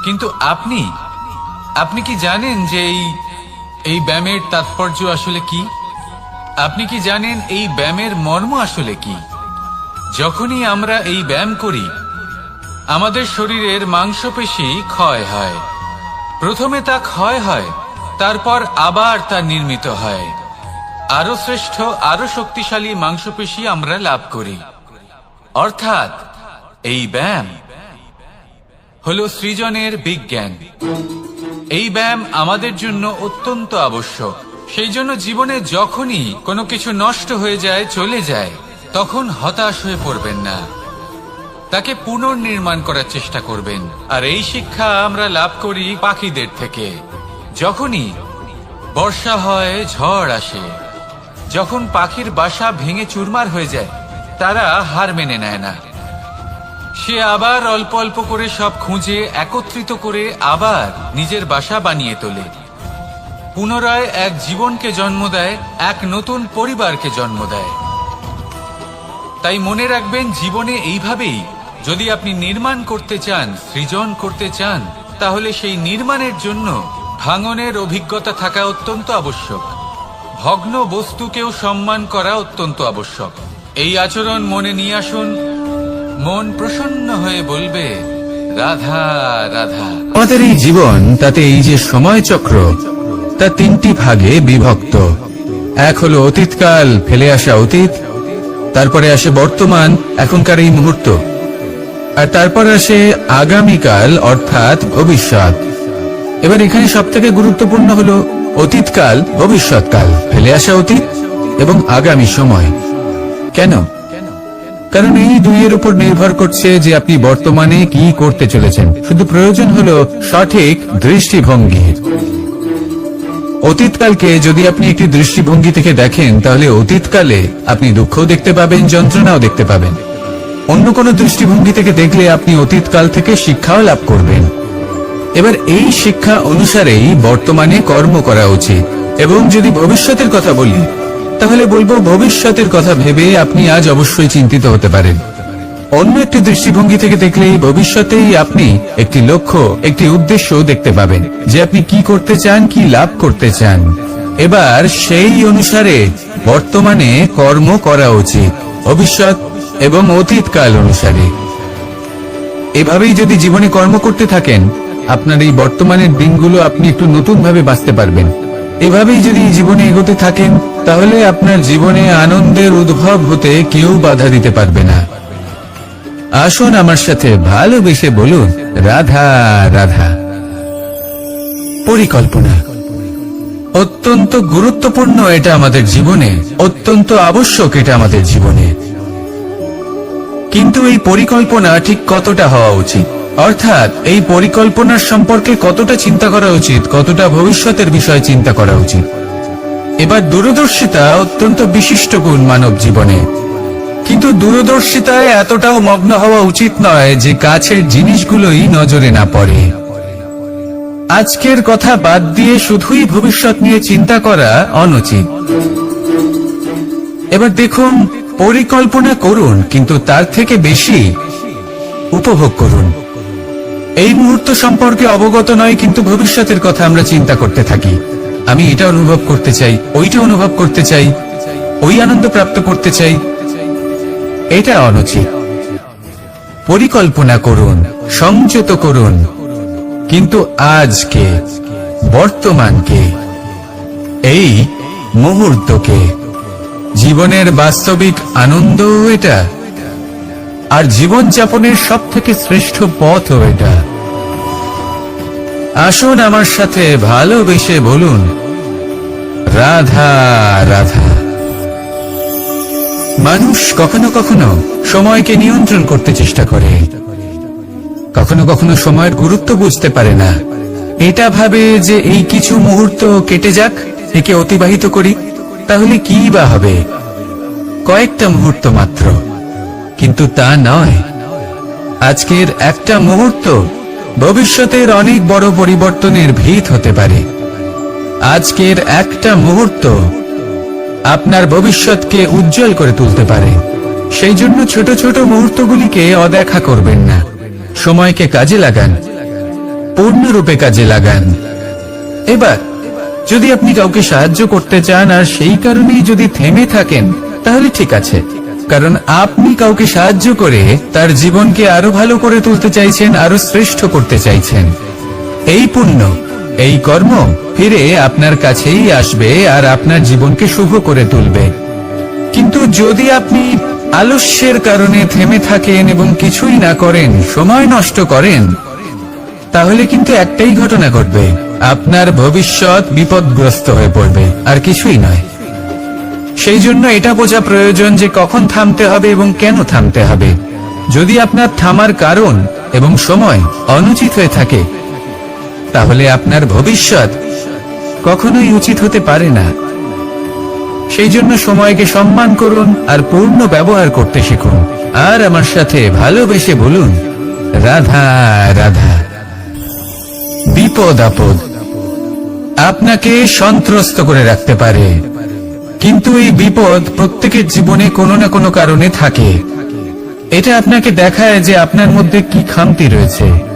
কিন্তু আপনি কি জানেন যে এই ব্যায়ামের তাৎপর্য আসলে কি? আপনি কি জানেন এই ব্যায়ামের মর্ম আসলে কি? যখনই আমরা এই ব্যায়াম করি, আমাদের শরীরের মাংসপেশি ক্ষয় হয়। প্রথমে তা ক্ষয় হয়, তারপর আবার তা নির্মিত হয়। আরো শ্রেষ্ঠ, আরো শক্তিশালী মাংসপেশি আমরা লাভ করি। অর্থাৎ এই ব্যায়াম হলো সৃজনের বিজ্ঞান। এই ব্যায়াম আমাদের জন্য অত্যন্ত আবশ্যক। সেই জন্য জীবনে যখনই কোনো কিছু নষ্ট হয়ে যায়, চলে যায়, তখন হতাশ হয়ে পড়বেন না, তাকে পুনর্নির্মাণ করার চেষ্টা করবেন। আর এই শিক্ষা আমরা লাভ করি পাখিদের থেকে। যখনই বর্ষা হয়, ঝড় আসে, যখন পাখির বাসা ভেঙে চুরমার হয়ে যায়, তারা হার মেনে নেয় না। সে আবার অল্প অল্প করে সব খুঁজে একত্রিত করে আবার নিজের বাসা বানিয়ে তোলে। পুনরায় এক জীবনকে জন্ম দেয়, এক নতুন পরিবারকে জন্ম দেয়। তাই মনে রাখবেন, জীবনে এইভাবেই যদি আপনি নির্মাণ করতে চান, সৃজন করতে চান, তাহলে সেই নির্মাণের জন্য ভাঙনের অভিজ্ঞতা থাকা অত্যন্ত আবশ্যক। ভগ্ন বস্তুকেও সম্মান করা অত্যন্ত আবশ্যক। এই আচরণ মনে নিয়ে আসুন, মন প্রসন্ন হয়ে বলবে রাধা রাধা। আমাদের এই জীবন, তাতে এই যে সময় চক্র, তা তিনটি ভাগে বিভক্ত। এক হলো অতীতকাল, ফেলে আসা অতীত, তারপরে আসে বর্তমান, এখনকার এই মুহূর্ত, আর তারপর আসে আগামীকাল অর্থাৎ ভবিষ্যৎ। এবার এখানে সবথেকে গুরুত্বপূর্ণ হলো অতীতকাল, ভবিষ্যৎকাল, ফেলে আসা অতীত এবং আগামী সময়। কেন? কারণ এই দুইয়ের উপর নির্ভর করছে যে আপনি বর্তমানে কি করতে চলেছেন। শুধু প্রয়োজন হলো সঠিক দৃষ্টিভঙ্গি। অতীতকালকে যদি আপনি একটি দৃষ্টিভঙ্গি থেকে দেখেন, তাহলে অতীতকালে আপনি দুঃখও দেখতে পাবেন, যন্ত্রণাও দেখতে পাবেন। অন্য কোনো দৃষ্টিভঙ্গি থেকে দেখলে আপনি অতীতকাল থেকে শিক্ষাও লাভ করবেন। এবার এই শিক্ষা অনুসারেই বর্তমানে কর্ম করা উচিত। এবং যদি ভবিষ্যতের কথা বলি, তাহলে বলবো ভবিষ্যতের কথা ভেবে আপনি আজ অবশ্যই চিন্তিত হতে পারেন। অন্য একটি দৃষ্টিভঙ্গি থেকে দেখলেই ভবিষ্যতেই আপনি একটি লক্ষ্য, একটি উদ্দেশ্য দেখতে পাবেন, যে আপনি কি করতে চান, কি লাভ করতে চান। এবার সেই অনুসারে বর্তমানে কর্ম করা উচিত, ভবিষ্যৎ এবং অতীতকাল অনুসারে। এভাবেই যদি জীবনে কর্ম করতে থাকেন, আপনার এই বর্তমানের দিনগুলো আপনি একটু নতুন ভাবে বাঁচতে পারবেন। এভাবেই যদি জীবনে এগোতে থাকেন, তাহলে আপনার জীবনে আনন্দের উদ্ভব হতে কেউ বাধা দিতে পারবে না। আসুন আমার সাথে ভালোবেসে বলুন রাধা রাধা। পরিকল্পনা অত্যন্ত গুরুত্বপূর্ণ, এটা আমাদের জীবনে অত্যন্ত আবশ্যক, এটা আমাদের জীবনে। কিন্তু এই পরিকল্পনা ঠিক কতটা হওয়া উচিত, অর্থাৎ এই পরিকল্পনার সম্পর্কে কতটা চিন্তা করা উচিত, কতটা ভবিষ্যতের বিষয়ে চিন্তা করা উচিত। এবার দূরদর্শিতা অত্যন্ত বিশিষ্ট গুণ মানব জীবনে, কিন্তু দূরদর্শিতায় এতটাও মগ্ন হওয়া উচিত নয় যে কাছের জিনিসগুলোই নজরে না পড়ে। আজকের কথা বাদ দিয়ে শুধুই ভবিষ্যৎ নিয়ে চিন্তা করা অনুচিত। এবার দেখুন, পরিকল্পনা করুন, কিন্তু তার থেকে বেশি উপভোগ করুন। এই মুহূর্ত সম্পর্কে অবগত নয়, কিন্তু ভবিষ্যতের কথা আমরা চিন্তা করতে থাকি। আমি এটা অনুভব করতে চাই, ওইটা অনুভব করতে চাই, ওই আনন্দ প্রাপ্ত করতে চাই। এটা অনুচিত। পরিকল্পনা করুন, সংযত করুন, কিন্তু আজকে, বর্তমানকে, এই মুহূর্তকে। জীবনের বাস্তবিক আনন্দ এটা, আর জীবনযাপনের সব থেকে শ্রেষ্ঠ পথও এটা। আসুন আমার সাথে ভালোবেসে বলুন রাধা রাধা। মানুষ কখনো কখনো সময়কে নিয়ন্ত্রণ করতে চেষ্টা করে, কখনো কখনো সময়ের গুরুত্ব বুঝতে পারে না। এটা ভাবে যে এই কিছু মুহূর্ত কেটে যাক, একে অতিবাহিত করি, তাহলে কি বা হবে, কয়েকটা মুহূর্ত মাত্র। কিন্তু তা নয়। আজকের একটা মুহূর্ত ভবিষ্যতের অনেক বড় পরিবর্তনের ভিত হতে পারে। আজকের একটা মুহূর্ত আপনার ভবিষ্যৎকে উজ্জ্বল করে তুলতে পারে। সেই জন্য ছোট ছোট মুহূর্তগুলিকে অদেখা করবেন না। সময়কে কাজে লাগান, পূর্ণরূপে কাজে লাগান। এবার যদি আপনি কাউকে সাহায্য করতে চান আর সেই কারণেই যদি থেমে থাকেন, তাহলে ঠিক আছে, কারণ আপনি কাউকে সাহায্য করে তার জীবনকে আরো ভালো করে তুলতে চাইছেন, আরো শ্রেষ্ঠ করতে চাইছেন। এই পুণ্য, এই কর্ম ফিরে আপনার কাছেই আসবে আর আপনার জীবনকে শুভ করে তুলবে। কিন্তু যদি আপনি আলস্যের কারণে থেমে থাকেন এবং কিছুই না করেন, সময় নষ্ট করেন, তাহলে কিন্তু একটাই ঘটনা ঘটবে, আপনার ভবিষ্যৎ বিপদগ্রস্ত হয়ে পড়বে, আর কিছুই নয়। সেই জন্য এটা বোঝা প্রয়োজন যে কখন থামতে হবে এবং কেন থামতে হবে। যদি আপনার থামার কারণ এবং সময় অনুচিত হয়ে থাকে, তাহলে আপনার ভবিষ্যৎ কখনোই উচিত হতে পারে না। সেই জন্য সময়কে সম্মান করুন আর পূর্ণ ব্যবহার করতে শিখুন। আর আমার সাথে ভালোবেসে বলুন রাধা রাধা। বিপদ আপদ আপনাকে সন্ত্রস্ত করে রাখতে পারে, কিন্তু এই বিপদ প্রত্যেকের জীবনে কোনো না কোনো কারণে থাকে। এটা আপনাকে দেখায় যে আপনার মধ্যে কি খামতি রয়েছে।